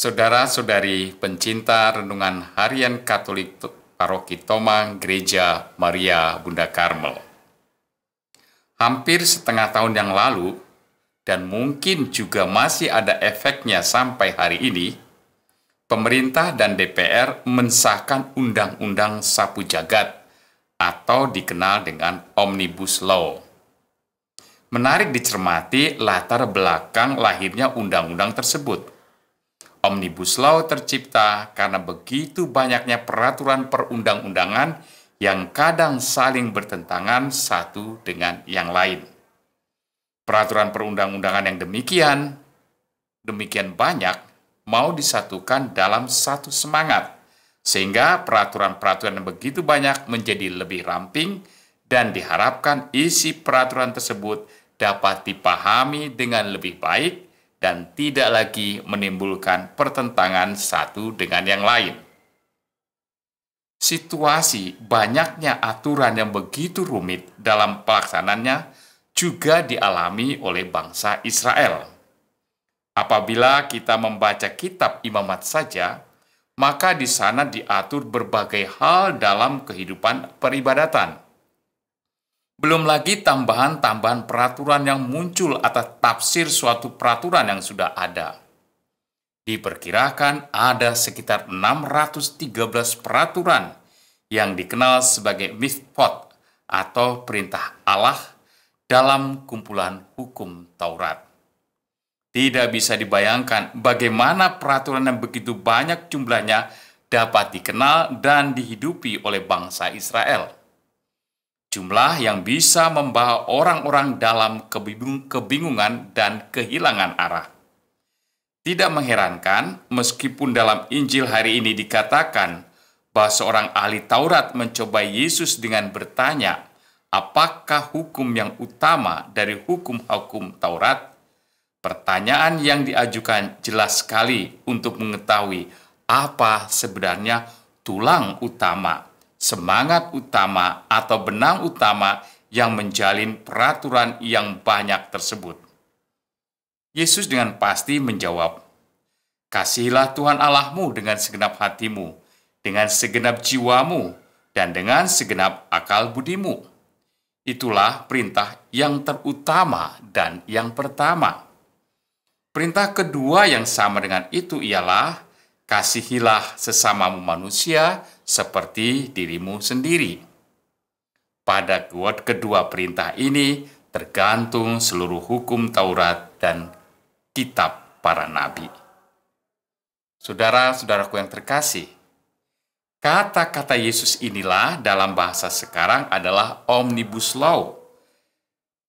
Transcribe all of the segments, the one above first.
Saudara-saudari pencinta renungan harian Katolik Paroki Tomang Gereja Maria Bunda Karmel. Hampir setengah tahun yang lalu, dan mungkin juga masih ada efeknya sampai hari ini, pemerintah dan DPR mensahkan Undang-Undang Sapu Jagat atau dikenal dengan Omnibus Law. Menarik dicermati latar belakang lahirnya undang-undang tersebut. Omnibus Law tercipta karena begitu banyaknya peraturan perundang-undangan yang kadang saling bertentangan satu dengan yang lain. Peraturan perundang-undangan yang demikian banyak mau disatukan dalam satu semangat, sehingga peraturan-peraturan yang begitu banyak menjadi lebih ramping dan diharapkan isi peraturan tersebut dapat dipahami dengan lebih baik dan tidak lagi menimbulkan pertentangan satu dengan yang lain. Situasi banyaknya aturan yang begitu rumit dalam pelaksanaannya juga dialami oleh bangsa Israel. Apabila kita membaca kitab Imamat saja, maka di sana diatur berbagai hal dalam kehidupan peribadatan. Belum lagi tambahan-tambahan peraturan yang muncul atas tafsir suatu peraturan yang sudah ada. Diperkirakan ada sekitar 613 peraturan yang dikenal sebagai mitzvot atau perintah Allah dalam kumpulan hukum Taurat. Tidak bisa dibayangkan bagaimana peraturan yang begitu banyak jumlahnya dapat dikenal dan dihidupi oleh bangsa Israel. Jumlah yang bisa membawa orang-orang dalam kebingungan dan kehilangan arah. Tidak mengherankan meskipun dalam Injil hari ini dikatakan bahwa seorang ahli Taurat mencoba Yesus dengan bertanya, apakah hukum yang utama dari hukum-hukum Taurat? Pertanyaan yang diajukan jelas sekali untuk mengetahui apa sebenarnya tulang utama, semangat utama atau benang utama yang menjalin peraturan yang banyak tersebut. Yesus dengan pasti menjawab, "Kasihilah Tuhan Allahmu dengan segenap hatimu, dengan segenap jiwamu, dan dengan segenap akal budimu." Itulah perintah yang terutama dan yang pertama. Perintah kedua yang sama dengan itu ialah, "Kasihilah sesamamu manusia seperti dirimu sendiri." Pada kedua perintah ini tergantung seluruh hukum Taurat dan kitab para nabi. Saudara-saudaraku yang terkasih, kata-kata Yesus inilah dalam bahasa sekarang adalah Omnibus Law,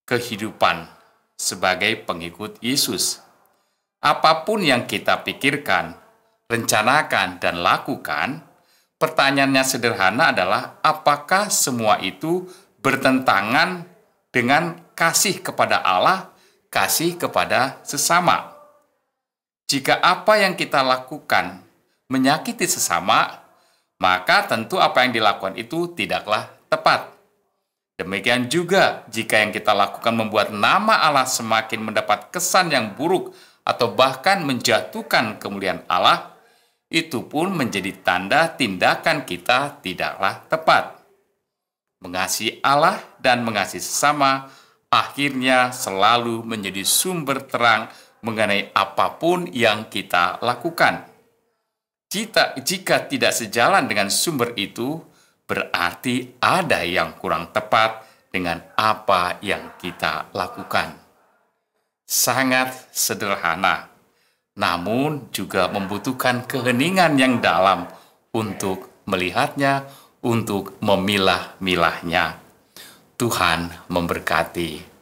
kehidupan sebagai pengikut Yesus. Apapun yang kita pikirkan, rencanakan, dan lakukan, pertanyaannya sederhana adalah apakah semua itu bertentangan dengan kasih kepada Allah, kasih kepada sesama. Jika apa yang kita lakukan menyakiti sesama, maka tentu apa yang dilakukan itu tidaklah tepat. Demikian juga jika yang kita lakukan membuat nama Allah semakin mendapat kesan yang buruk atau bahkan menjatuhkan kemuliaan Allah, itu pun menjadi tanda tindakan kita tidaklah tepat. Mengasihi Allah dan mengasihi sesama akhirnya selalu menjadi sumber terang mengenai apapun yang kita lakukan. Jika tidak sejalan dengan sumber itu, berarti ada yang kurang tepat dengan apa yang kita lakukan. Sangat sederhana, namun juga membutuhkan keheningan yang dalam untuk melihatnya, untuk memilah-milahnya. Tuhan memberkati.